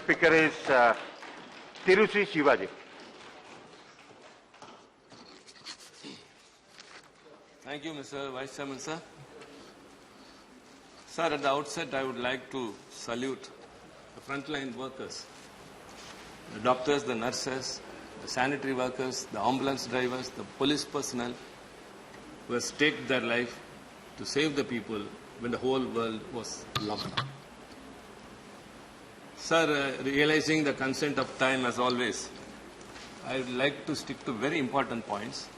speaker is Tiruchi Siva ji. Thank you, Mr. Vice Chairman, sir. Sir, at the outset, I would like to salute the frontline workers, the doctors, the nurses, the sanitary workers, the ambulance drivers, the police personnel who have staked their life to save the people when the whole world was locked down. Sir, realizing the consent of time as always, I would like to stick to very important points.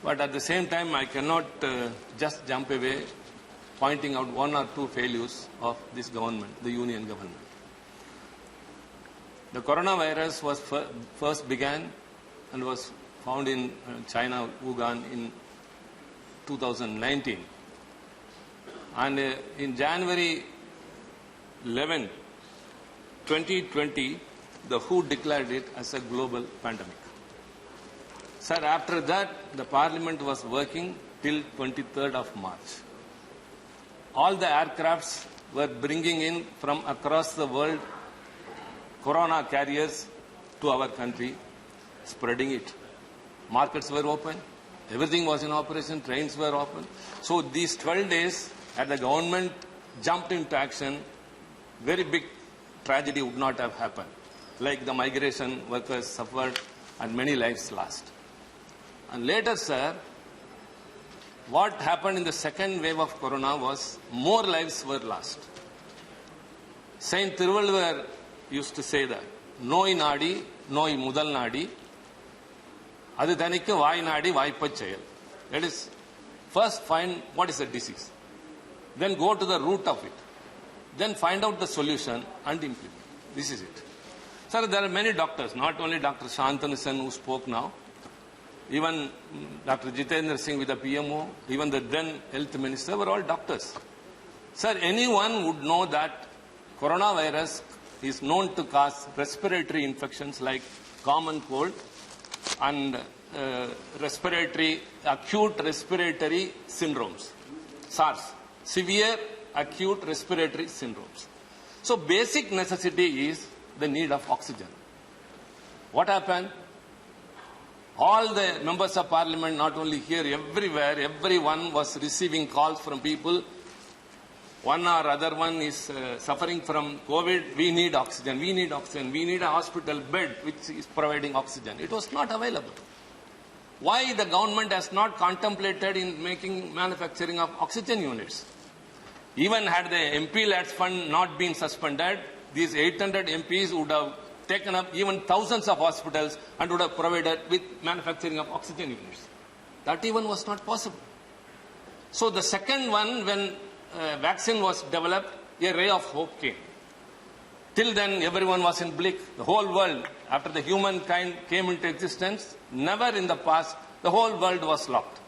But at the same time, I cannot just jump away pointing out one or two failures of this government, the union government. The coronavirus was first began and was found in China, Wuhan, in 2019. And in January 11, 2020, the WHO declared it as a global pandemic. Sir, after that, the Parliament was working till 23rd of March. All the aircrafts were bringing in from across the world corona carriers to our country, spreading it. Markets were open, everything was in operation, trains were open. So these 12 days, had the government jumped into action, very big tragedy would not have happened. Like the migration workers suffered and many lives lost. And later, sir, what happened in the second wave of corona was more lives were lost. Saint Tiruvalluvar used to say that, "Noi nadi, noi mudal nadi, adu thanikku vai nadi vaippa cheyal." That is, first find what is the disease, then go to the root of it, then find out the solution and implement. This is it. Sir, there are many doctors, not only Dr. Shantanu who spoke now, even Dr. Jitendra Singh with the PMO, even the then health minister were all doctors. Sir, anyone would know that coronavirus is known to cause respiratory infections like common cold and acute respiratory syndromes, SARS, severe acute respiratory syndromes. So basic necessity is the need of oxygen. What happened? All the members of parliament, not only here, everywhere, everyone was receiving calls from people. One or other one is suffering from COVID. We need oxygen. We need oxygen. We need a hospital bed which is providing oxygen. It was not available. Why the government has not contemplated in making manufacturing of oxygen units? Even had the MP LADS fund not been suspended, these 800 MPs would have taken up even thousands of hospitals and would have provided with manufacturing of oxygen units. That even was not possible. So the second one, when vaccine was developed, a ray of hope came. Till then, everyone was in bleak. The whole world, after the humankind came into existence, never in the past, the whole world was locked.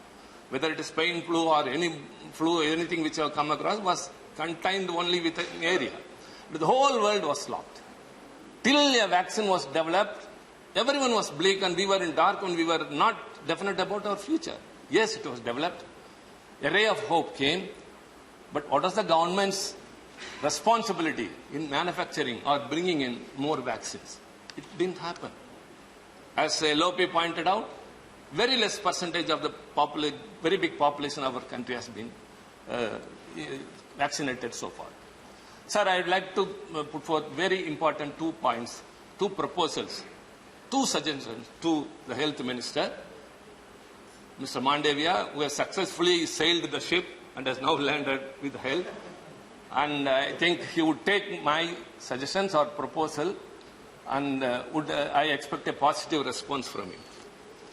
Whether it is Spain flu or any flu, anything which have come across was contained only within an area. But the whole world was locked. Till a vaccine was developed, everyone was bleak and we were in dark and we were not definite about our future. Yes, it was developed. A ray of hope came. But what was the government's responsibility in manufacturing or bringing in more vaccines? It didn't happen. As LOP pointed out, very less percentage of the very big population of our country has been vaccinated so far. Sir, I would like to put forth very important 2 points, 2 proposals, 2 suggestions to the health minister, Mr. Mandavia, who has successfully sailed the ship and has now landed with health. And I think he would take my suggestions or proposal and I expect a positive response from him.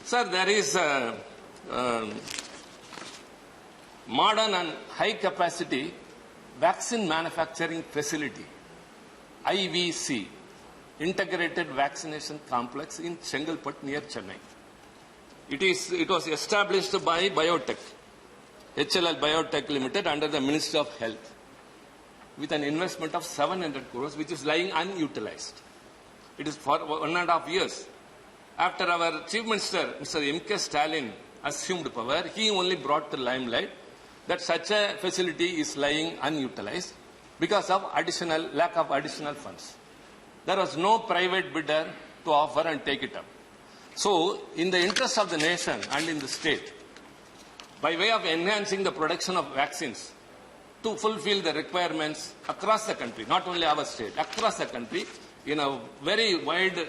Sir, there is a modern and high capacity vaccine manufacturing facility, IVC, Integrated Vaccination Complex in Chengalpet near Chennai. It was established by Biotech, HLL Biotech Limited under the Ministry of Health with an investment of 700 crores which is lying unutilized. It is for 1.5 years. After our Chief Minister, Mr. M.K. Stalin, assumed power, he only brought to limelight that such a facility is lying unutilized because of lack of additional funds. There was no private bidder to offer and take it up. So, in the interest of the nation and in the state, by way of enhancing the production of vaccines to fulfill the requirements across the country, not only our state, across the country, in a very wide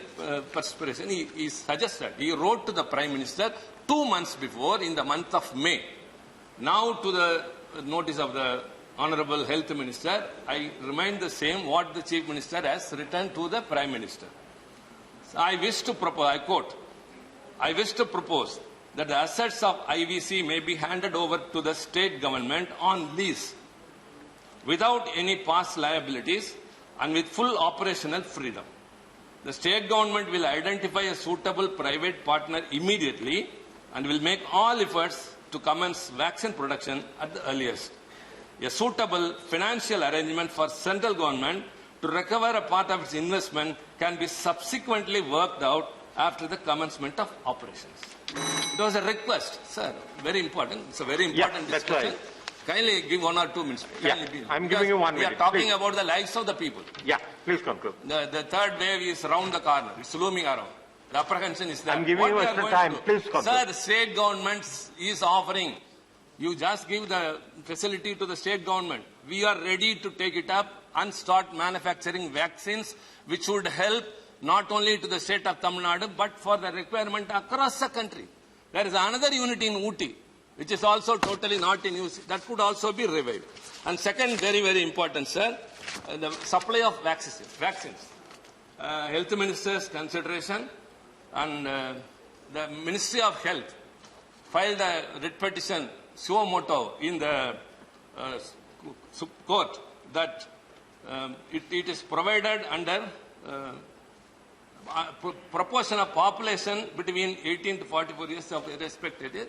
perspiration, he suggested, he wrote to the Prime Minister 2 months before, in the month of May. Now, to the notice of the Honorable Health Minister, I remind the same what the Chief Minister has written to the Prime Minister. I wish to propose, I quote, I wish to propose that the assets of IVC may be handed over to the state government on lease without any past liabilities and with full operational freedom. The state government will identify a suitable private partner immediately and will make all efforts to commence vaccine production at the earliest. A suitable financial arrangement for central government to recover a part of its investment can be subsequently worked out after the commencement of operations. It was a request, sir, very important. It's a very important discussion. Right. Kindly give 1 or 2 minutes. I'm giving you 1 minute. We are talking please. about the lives of the people. Yeah, please conclude. The third wave is around the corner. It's looming around. The apprehension is there. I'm giving you extra time. Please conclude. Sir, the state government is offering. You just give the facility to the state government. We are ready to take it up and start manufacturing vaccines which would help not only to the state of Tamil Nadu but for the requirement across the country. There is another unit in Ooty which is also totally not in use. That could also be revived. And second, very, very important, sir, the supply of vaccines. Health Minister's consideration and the Ministry of Health filed a writ petition suo motu in the court that it is provided under proportion of population between 18 to 44 years of respected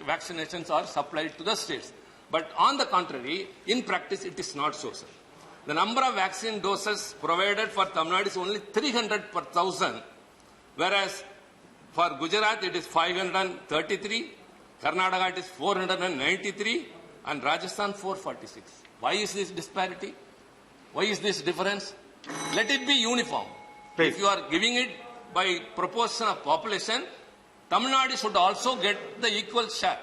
vaccinations are supplied to the states. But on the contrary, in practice, it is not so, sir. The number of vaccine doses provided for Tamil Nadu is only 300 per thousand, whereas for Gujarat it is 533, Karnataka it is 493, and Rajasthan 446. Why is this disparity? Why is this difference? Let it be uniform. Please. If you are giving it by proportion of population, Tamil Nadu should also get the equal share.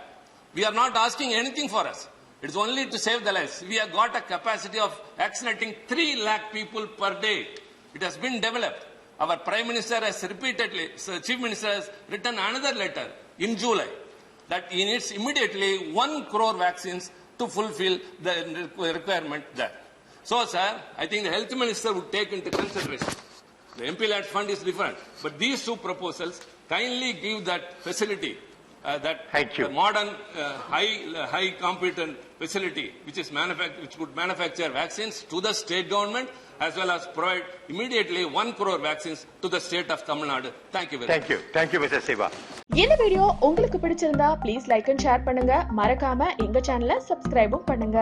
We are not asking anything for us. It is only to save the lives. We have got a capacity of vaccinating 3 lakh people per day. It has been developed. Our Prime Minister has repeatedly, Chief Minister has written another letter in July that he needs immediately 1 crore vaccines to fulfill the requirement there. So, sir, I think the Health Minister would take into consideration. The MP-led fund is different. But these 2 proposals kindly give that facility, that modern, high competent facility, which could manufacture vaccines to the state government, as well as provide immediately 1 crore vaccines to the state of Tamil Nadu. Thank you very much. Thank you, Mr. Siva. இந்த video உங்களுக்கு பிடிச்சிருந்தா please like and share பண்ணுங்க. மறக்காம எங்க சேனலை சப்ஸ்கிரைபும் பண்ணுங்க.